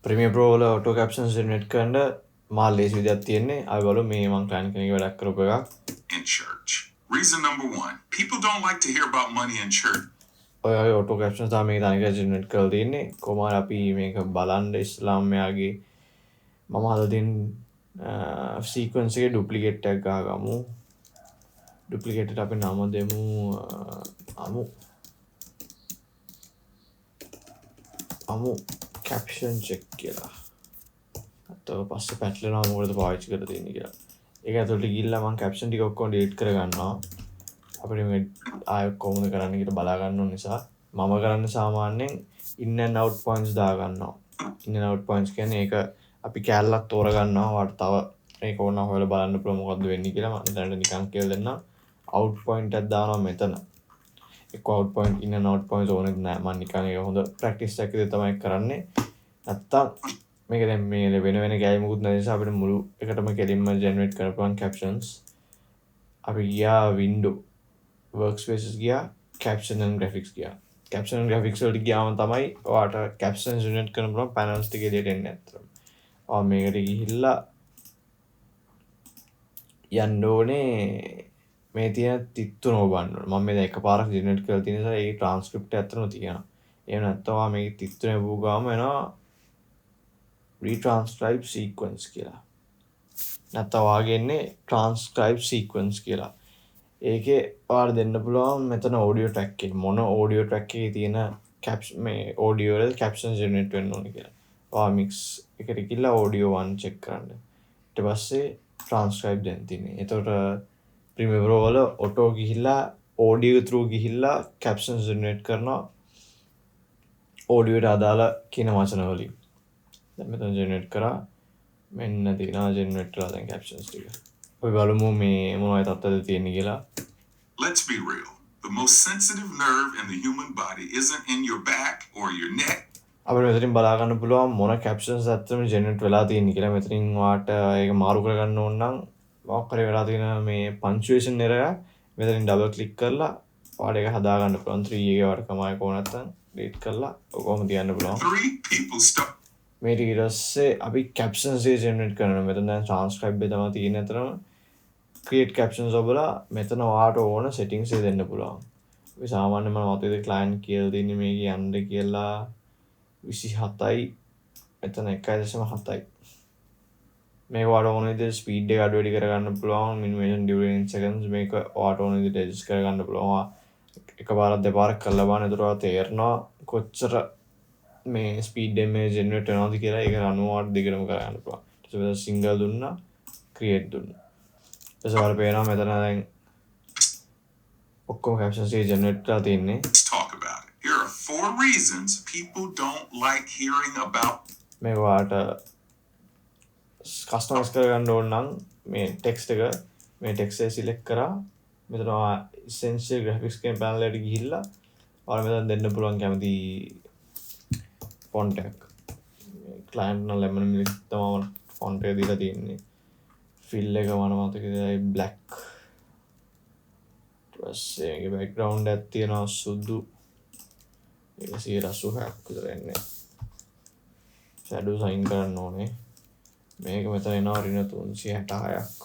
Premier pro වල auto කැප්ෂන්ස් generate කරන්න මා ලේසි විදියක් තියෙන්නේ. අපි බලමු මේ මම ක්ලයන්ට් කෙනෙක් වැඩක් කරපු එකක්. In church. Reason number 1. People don't like to hear about money in church. ඔය ඔටෝ කැප්ෂන්ස් තමයි මේක තනිකර ජෙනරේට් කරලා තියෙන්නේ. කොහොමද අපි මේක බලන්න ඉස්ලාම් මෙයාගේ මම හදලා තියෙන සීක්වන්ස් එකේ ඩුප්ලිකේට් එකක් ගහගමු. ඩුප්ලිකේට් එකට අපි නම දෙමු අමු කැප්ෂන් චෙක් කියලා. අතව පස්සේ පැටලෙනවා මොකටද පාවිච්චි කරලා තියෙන්නේ කියලා. ඒක ඇතුළට ගිහිල්ලා මම කැප්ෂන් ටික ඔක්කොම ඩිලීට් කරගන්නවා. අපිට මේ ආයෙ කොහොමද කරන්න කියලා බලා ගන්න ඕන නිසා මම කරන්නේ සාමාන්‍යයෙන් in and out points දා ගන්නවා. in and out points කියන්නේ ඒක අපි කැලලක් තෝරගන්නවා. වාට තව මේක ඕන හොයලා බලන්න පුළුවන් මොකද්ද වෙන්නේ කියලා මම දැනට නිකන් කියලා දෙන්නම්. out point එකක් දානවා මෙතන. ඒක out point in and out points ඕනෙත් නෑ. මම නිකන් ඒක හොඳ practice එකක් විදිහට තමයි කරන්නේ. නැත්තම් මේක දැන් මේ වෙන ගෑයි මොකුත් නැති නිසා අපිට මුළු එකටම කෙලින්ම generate කරන්න පුළුවන් captions. අපි ගියා window workspaces ගියා caption and graphics ගියා. caption and graphics වලට ගියාම තමයි ඔයාලට captions generate කරන්න පුළුවන් panels ටික එළියට එන්නේ අතරම. ඔයා මේකට ගිහිල්ලා යන්න ඕනේ මේ තියෙන තිත්තුන ඔබන්න ඕනේ. මම මේ දැන් එකපාරක් generate කරලා තියෙන නිසා ඒ transcript එක ඇත්තටම තියෙනවා. එහෙම නැත්නම් ඔයා මේ තිත්තුන එවුව ගාම එනවා retranscribe sequence කියලා. නැත්නම් ඔයාගේ එන්නේ transcribe sequence කියලා. ඒකේ ඔයාලට දෙන්න පුළුවන් මෙතන audio track එක මොන audio track එකේ තියෙන caption මේ audio වල captions generate වෙන්න ඕනේ කියලා. ඔයා mix එකට ගිහලා audio 1 check කරන්න. ඊට පස්සේ transcribe දැන් තියෙන්නේ. එතකොට Premiere Pro වල auto ගිහිල්ලා audio through ගිහිල්ලා captions generate කරනවා audio එකට අදාළ කියන වචන වලින්. දැන් මෙතන generate කරා මෙන්න තියෙනවා generate කරලා දැන් captions ටික. අපි බලමු මේ මොනවයි තත්ත්වද තියෙන්නේ කියලා. Let's be real. The most sensitive nerve in the human body isn't in your back or your neck. අපිට මෙතනින් බලා ගන්න පුළුවන් මොන captions ඇත්තටම generate වෙලා තියෙන්නේ කියලා. මෙතනින් වාට ඒක මාරු කරගන්න ඕන නම් මොකක් හරි වෙලා තියෙන මේ punctuation error එක මෙතනින් double click කරලා වාට ඒක හදා ගන්න පුළුවන්. 3 එකේ වාට කමයි කොහොම නැත්තම් delete කරලා ඔකම තියන්න පුළුවන්. 3 people stop. මේ ඊට පස්සේ අපි captions එක generate කරනවා. මෙතන දැන් transcribe එක තමයි තියෙන්නේ අතරම. create captions ඔබලා මෙතන ඔයාට ඕන settings එක දෙන්න පුළුවන්. අපි සාමාන්‍යයෙන් මම මතකද client කියලා දෙන්නේ මේක යන්න කියලා 27යි මෙතන 1.7යි. මේක ඔයාට ඕන විදිහට speed එක අඩු වැඩි කරගන්න පුළුවන්. minimation duration seconds මේක ඔයාට ඕන විදිහට adjust කරගන්න පුළුවන්. එකපාරක් දෙපාරක් කරලා බලන්න. එතකොට ඔයාට තේරෙනවා කොච්චර මේ ස්පීඩ් එකෙන් මේ ජෙනරේට් වෙනවද කියලා. ඒක 98 දිගටම කරගන්න පුළුවන්. ඊට පස්සේ සිංගල් දුන්නා ක්‍රියේට් දුන්නා. ඊට පස්සේ වල පේනවා මෙතන දැන් ඔක්කොම captions එක ජෙනරේට් කරලා තියෙන්නේ. Let's talk about it. Here are 4 reasons people don't like hearing about. මේක වාට කස්ටමයිස් කරගන්න ඕන නම් මේ ටෙක්ස්ට් එක මේ ටෙක්ස්ට් එක සිලෙක්ට් කරා මෙතන essential graphics කියන panel එකට ගිහිල්ලා ඔයාලා මෙතන දෙන්න පුළුවන් කැමති font එක. client නම් lemon milk තමයි font එක දීලා තියෙන්නේ. fill එක මම මතකද black. ඊට පස්සේ මේකේ background එකක් තියෙනවා සුදු. ඒක 180ක් විතර එන්නේ. shadow sign කරන්න ඕනේ. මේක මෙතන එනවා ඍණ 366ක්.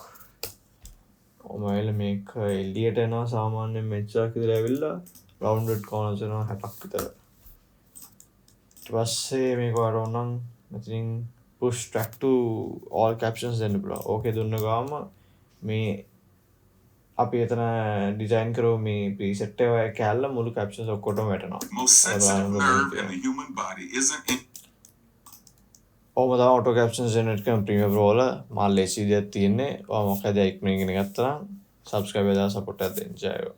ඔමයිල මේක එළියට එනවා සාමාන්‍යයෙන් මෙච්චරක් විතර ඇවිල්ලා rounded corners එනවා 60ක් විතර. ඊට පස්සේ මේක වරෝ නම් මෙතනින් push track to all captions දෙන්න පුළුවන්. ඕකේ දුන්න ගාම මේ අපි එතන ඩිසයින් කරෝ මේ preset එක කැල්ල මුළු captions ඔක්කොටම වැටෙනවා. Most sensitive nerve in the human body isn't in. ඔහොම තමයි auto captions generate කරන Premiere Pro වල මා ලේසි විදියක් තියෙන්නේ. ඔයා මොකද ඉක්මනින් ඉගෙන ගත්තා නම් subscribe වෙලා support එකක් දෙන්න. ජය වේවා.